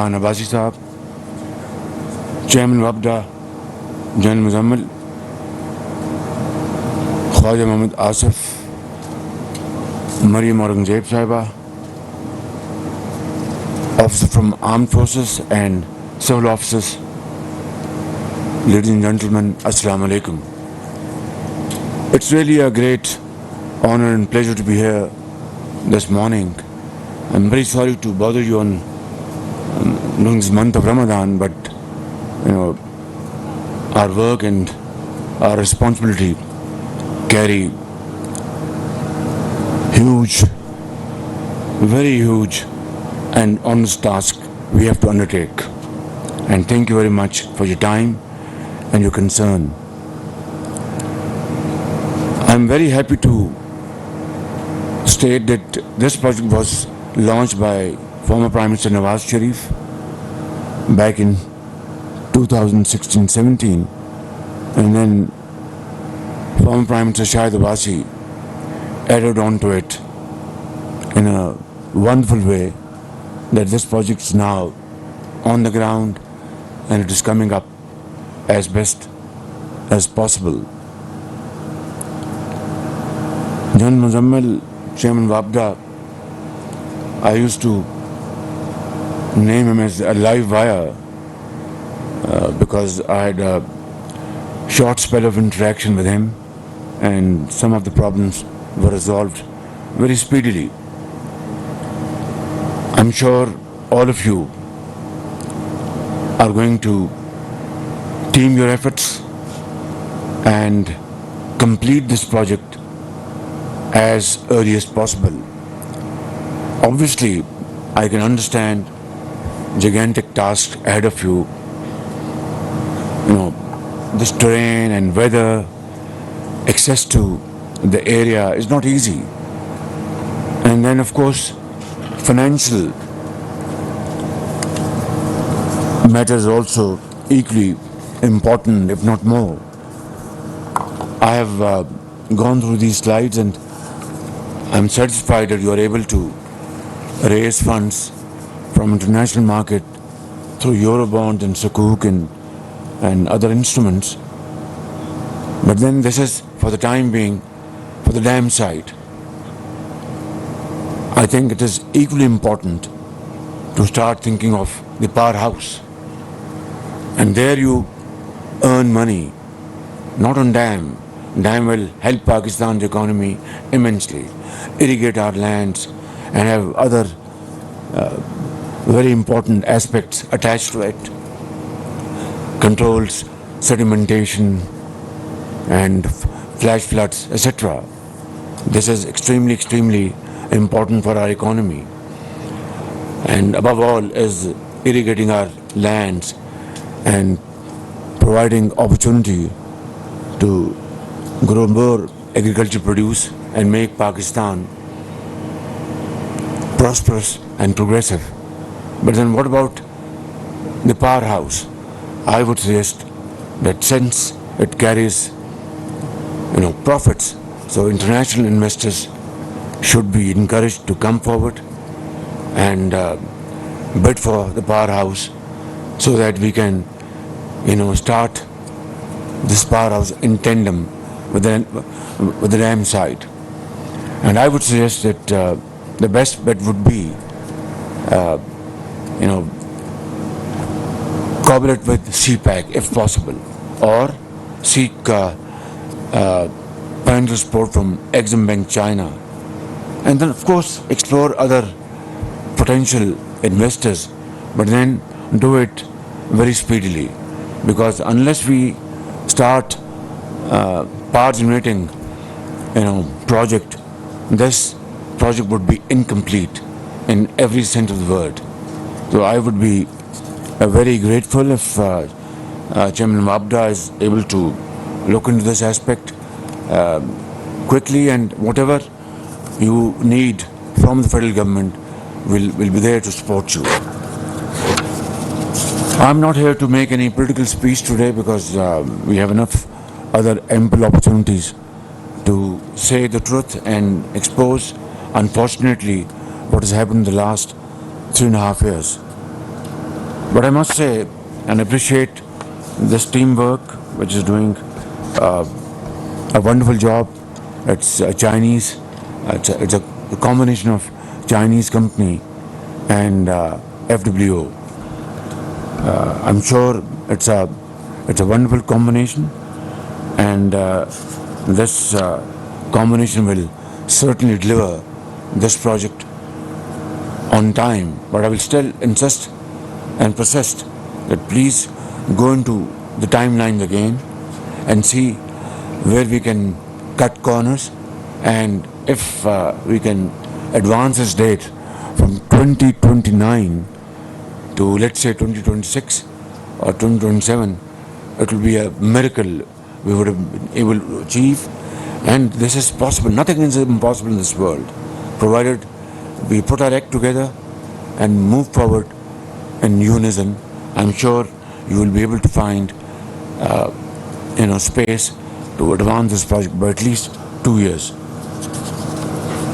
Nabasi Saab, Chairman Wabda, General Muzammal, Khwaja Mohammad Asif, Mariam Aurangzeb Sahiba, officers from Armed Forces and Civil Officers, ladies and gentlemen, Assalamu Alaikum. It's really a great honor and pleasure to be here this morning. I'm very sorry to bother you on during this month of Ramadan, but our work and our responsibility carry huge, very huge and honest task we have to undertake. And thank you very much for your time and your concern. I'm very happy to state that this project was launched by former Prime Minister Nawaz Sharif back in 2016-17, and then former Prime Minister Shahbaz added on to it in a wonderful way that this project is now on the ground and it is coming up as best as possible. General Muzammal, Chairman Wabda, I used to name him as a live wire because I had a short spell of interaction with him and some of the problems were resolved very speedily. I'm sure all of you are going to team your efforts and complete this project as early as possible. Obviously, I can understand gigantic tasks ahead of you. This terrain and weather, access to the area is not easy. And then, of course, financial matters also equally important, if not more. I have gone through these slides and I'm satisfied that you are able to raise funds from international market through Eurobond and Sukuk and other instruments. But then this is, for the time being, for the dam side. I think it is equally important to start thinking of the powerhouse. And there you earn money, not on dam. Dam will help Pakistan's economy immensely, irrigate our lands and have other very important aspects attached to it. Controls sedimentation and flash floods, etc. This is extremely important for our economy. And above all is irrigating our lands and providing opportunity to grow more agricultural produce and make Pakistan prosperous and progressive. But then what about the powerhouse? I would suggest that since it carries profits, so international investors should be encouraged to come forward and bid for the powerhouse so that we can start this powerhouse in tandem with the dam side. And I would suggest that the best bet would be cooperate with CPAC if possible, or seek financial support from Exim Bank China, and then of course explore other potential investors, but then do it very speedily, because unless we start power generating project, this project would be incomplete in every sense of the word. So I would be very grateful if Chairman Wabda is able to look into this aspect quickly, and whatever you need from the federal government will be there to support you. I'm not here to make any political speech today because we have enough other ample opportunities to say the truth and expose, unfortunately, what has happened in the last 3.5 years. But I must say and appreciate this teamwork, which is doing uh, a wonderful job. It's a Chinese, it's a combination of Chinese company and FWO. I'm sure it's a wonderful combination, and this combination will certainly deliver this project on time. But I will still insist and persist that please go into the timelines again and see where we can cut corners, and if we can advance this date from 2029 to, let's say, 2026 or 2027, it will be a miracle we would have been able to achieve. And this is possible. Nothing is impossible in this world, provided we put our act together and move forward in unison. I'm sure you will be able to find space to advance this project by at least 2 years.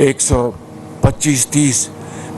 125-30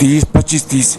25-30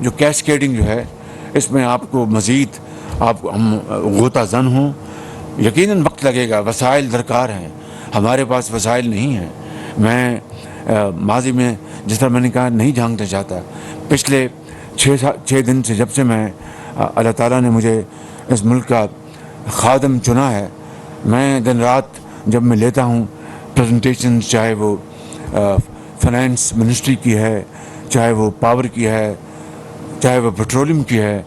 جو cascading جو ہے اس میں آپ کو مزید آپ ہم غوطہ زن ہوں. یقیناً وقت لگے گا, وسائل درکار ہیں, ہمارے پاس وسائل نہیں ہیں. میں ماضی میں جس طرح میں نے کہا نہیں جھانکنا چاہتا. پچھلے 6 دن سے جب سے میں اللہ تعالیٰ نے مجھے اس ملک کا خادم چنا ہے, میں دن رات جب میں لیتا ہوں پریزنٹیشن, چاہے وہ فائنانس منسٹری کی ہے, چاہے وہ پاور کی ہے, چاہے وہ پیٹرولیم کی ہے,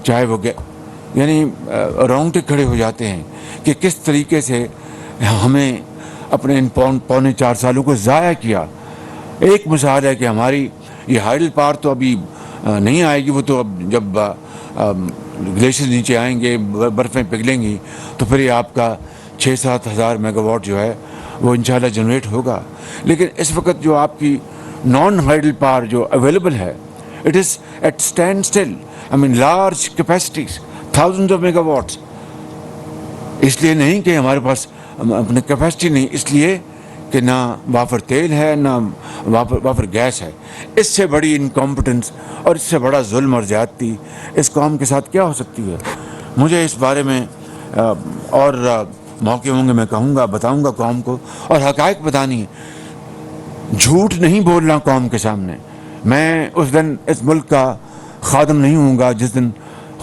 چاہے وہ یعنی رونگٹے کھڑے ہو جاتے ہیں کہ کس طریقے سے ہمیں اپنے ان 3.25 سالوں کو ضائع کیا. ایک مثال ہے کہ ہماری یہ ہائیڈل پار تو ابھی نہیں آئے گی, وہ تو اب جب گلیشیئر نیچے آئیں گے, برفیں پگھلیں گی, تو پھر یہ آپ کا 6-7 ہزار میگا واٹ جو ہے وہ انشاءاللہ جنریٹ ہوگا. لیکن اس وقت جو آپ کی نان ہائیڈل پار جو اویلیبل ہے, it is at standstill. I mean large capacities, thousand of megawatts. اس لیے نہیں کہ ہمارے پاس اپنے کیپیسٹی نہیں, اس لیے کہ نہ وافر تیل ہے, نہ وافر گیس ہے. اس سے بڑی انکمپٹنس اور اس سے بڑا ظلم اور زیادتی اس قوم کے ساتھ کیا ہو سکتی ہے. مجھے اس بارے میں اور موقع ہوں گے میں کہوں گا, بتاؤں گا قوم کو, اور حقائق بتانی ہے, جھوٹ نہیں بولنا قوم کے سامنے. میں اس دن اس ملک کا خادم نہیں ہوں گا جس دن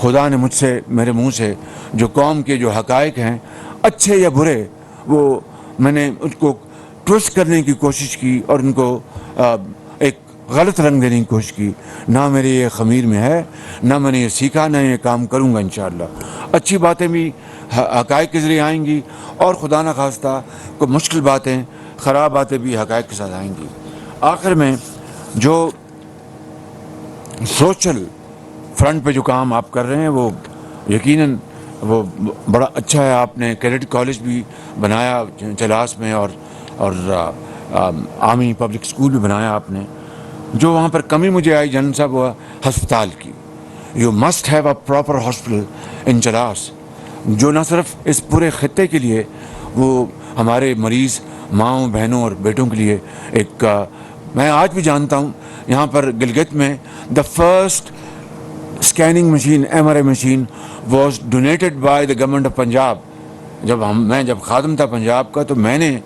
خدا نے مجھ سے, میرے منہ سے جو قوم کے جو حقائق ہیں اچھے یا برے, وہ میں نے ان کو ٹوسٹ کرنے کی کوشش کی اور ان کو ایک غلط رنگ دینے کی کوشش کی. نہ میرے یہ خمیر میں ہے, نہ میں نے یہ سیکھا, نہ یہ کام کروں گا انشاءاللہ. اچھی باتیں بھی حقائق کے ذریعے آئیں گی, اور خدا نہ خواستہ کوئی مشکل باتیں, خراب باتیں بھی حقائق کے ساتھ آئیں گی. آخر میں جو سوشل فرنٹ پہ جو کام آپ کر رہے ہیں وہ یقیناً وہ بڑا اچھا ہے. آپ نے کیڈٹ کالج بھی بنایا چلاس میں, اور آرمی پبلک اسکول بھی بنایا آپ نے. جو وہاں پر کمی مجھے آئی جنرل صاحب وہ ہسپتال کی. You must have a proper hospital in Chilas, جو نہ صرف اس پورے خطے کے لیے, وہ ہمارے مریض ماؤں بہنوں اور بیٹوں کے لیے ایک میں آج بھی جانتا ہوں یہاں پر گلگت میں the first scanning machine, MRI machine was donated by the government of Punjab. میں جب خادم تھا پنجاب کا تو میں نے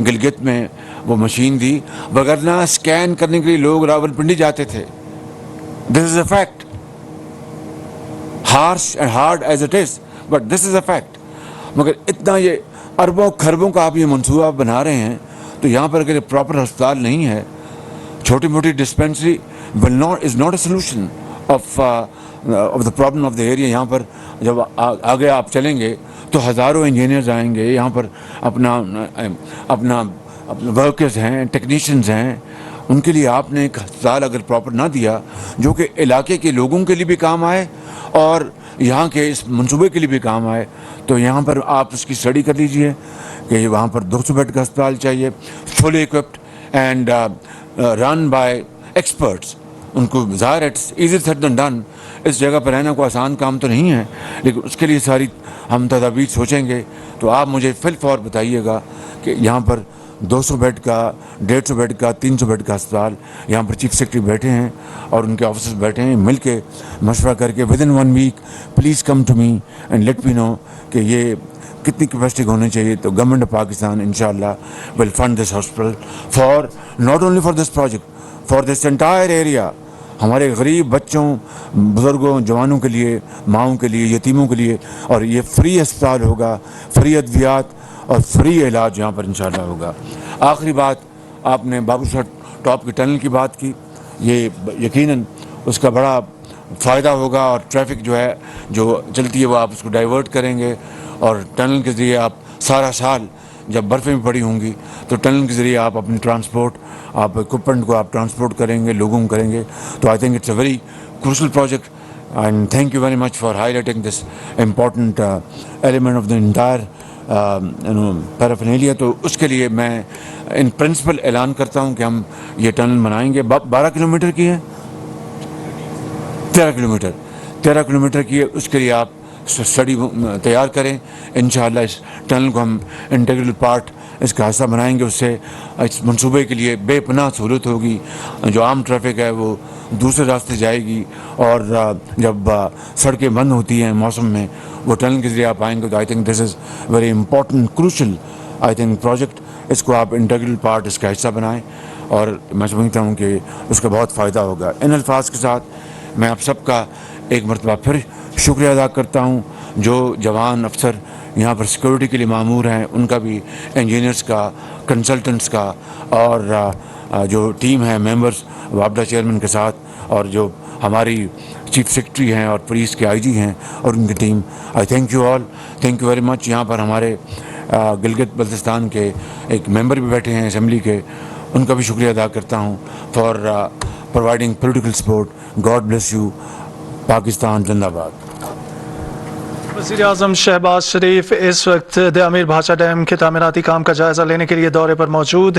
گلگت میں وہ مشین دی, وگرنہ اسکین کرنے کے لیے لوگ راولپنڈی جاتے تھے. This is a fact, harsh and hard as it is, but this is a fact. مگر اتنا یہ اربوں خربوں کا آپ یہ منصوبہ بنا رہے ہیں, تو یہاں پر اگر پراپر ہسپتال نہیں ہے, چھوٹی موٹی dispensary is not a solution of the problem of the area. یہاں پر جب آگے آپ چلیں گے تو ہزاروں انجینئرز آئیں گے یہاں پر, اپنا ورکرز ہیں, ٹیکنیشینز ہیں, ان کے لیے آپ نے ایک ہسپتال اگر پراپر نہ دیا جو کہ علاقے کے لوگوں کے لیے بھی کام آئے اور یہاں کے اس منصوبے کے لیے بھی کام آئے, تو یہاں پر آپ اس کی اسٹڈی کر لیجئے کہ وہاں پر 200 بیڈ کا ہسپتال چاہیے, fully occupied and run by experts. ان کو ظاہر it's easy said than done, اس جگہ پر رہنا کوئی آسان کام تو نہیں ہے, لیکن اس کے لیے ساری ہم تدابیر سوچیں گے. تو آپ مجھے فی الفور بتائیے گا کہ یہاں پر 200 بیڈ کا, 150 بیڈ کا, 300 بیڈ کا ہسپتال, یہاں پر چیف سیکرٹری بیٹھے ہیں اور ان کے آفیسرز بیٹھے ہیں, مل کے مشورہ کر کے with in 1 week please come to me and let me know کہ یہ کتنی کیپیسٹی ہونی چاہیے. تو گورنمنٹ آف پاکستان انشاءاللہ will fund this hospital for not only for this project, for this entire area. ہمارے غریب بچوں, بزرگوں, جوانوں کے لیے, ماؤں کے لیے, یتیموں کے لیے, اور یہ فری اسپتال ہوگا, فری ادویات اور فری علاج یہاں پر انشاءاللہ ہوگا. آخری بات, آپ نے بابو شاہ ٹاپ کی ٹنل کی بات کی, یہ یقیناً اس کا بڑا فائدہ ہوگا, اور ٹریفک جو ہے جو چلتی ہے وہ آپ اس کو ڈائیورٹ کریں گے, اور ٹنل کے ذریعے آپ سارا سال جب برفیں بھی پڑی ہوں گی تو ٹنل کے ذریعے آپ اپنی ٹرانسپورٹ, آپ اکوپمنٹ کو آپ ٹرانسپورٹ کریں گے, لوگوں کو کریں گے. تو I think it's a very crucial project, and thank you very much for highlighting this important element of the entire paraphernalia. تو اس کے لیے میں ان پرنسپل اعلان کرتا ہوں کہ ہم یہ ٹنل بنائیں گے. 12 کلومیٹر کی ہے, 13 کلومیٹر کی ہے. اس کے لیے آپ اسٹڈی تیار کریں. انشاءاللہ اس ٹنل کو ہم انٹیگرل پارٹ اس کا حصہ بنائیں گے. اس سے اس منصوبے کے لیے بے پناہ سہولت ہوگی. جو عام ٹریفک ہے وہ دوسرے راستے جائے گی اور جب سڑکیں بند ہوتی ہیں موسم میں وہ ٹنل کے ذریعے آپ آئیں گے تو I think this is very important crucial I think project. اس کو آپ انٹیگرل پارٹ اس کا حصہ بنائیں اور میں سمجھتا ہوں کہ اس کا بہت فائدہ ہوگا. ان الفاظ کے ساتھ میں آپ سب کا ایک مرتبہ پھر شکریہ ادا کرتا ہوں. جو جوان افسر یہاں پر سیکورٹی کے لیے مامور ہیں ان کا بھی, انجینئرس کا, کنسلٹنٹس کا, اور جو ٹیم ہے ممبرس وابڈا چیئرمین کے ساتھ, اور جو ہماری چیف سیکرٹری ہیں اور پولیس کے آئی جی ہیں اور ان کی team, I thank you all, thank you very مچ. یہاں پر ہمارے گلگت بلتستان کے ایک ممبر بھی بیٹھے ہیں اسمبلی کے, ان کا بھی شکریہ ادا کرتا ہوں for providing political support. God bless you. Pakistan زندہ باد. وزیر اعظم شہباز شریف اس وقت دیامر بھاشا ڈیم کے تعمیراتی کام کا جائزہ لینے کے لیے دورے پر موجود ہیں.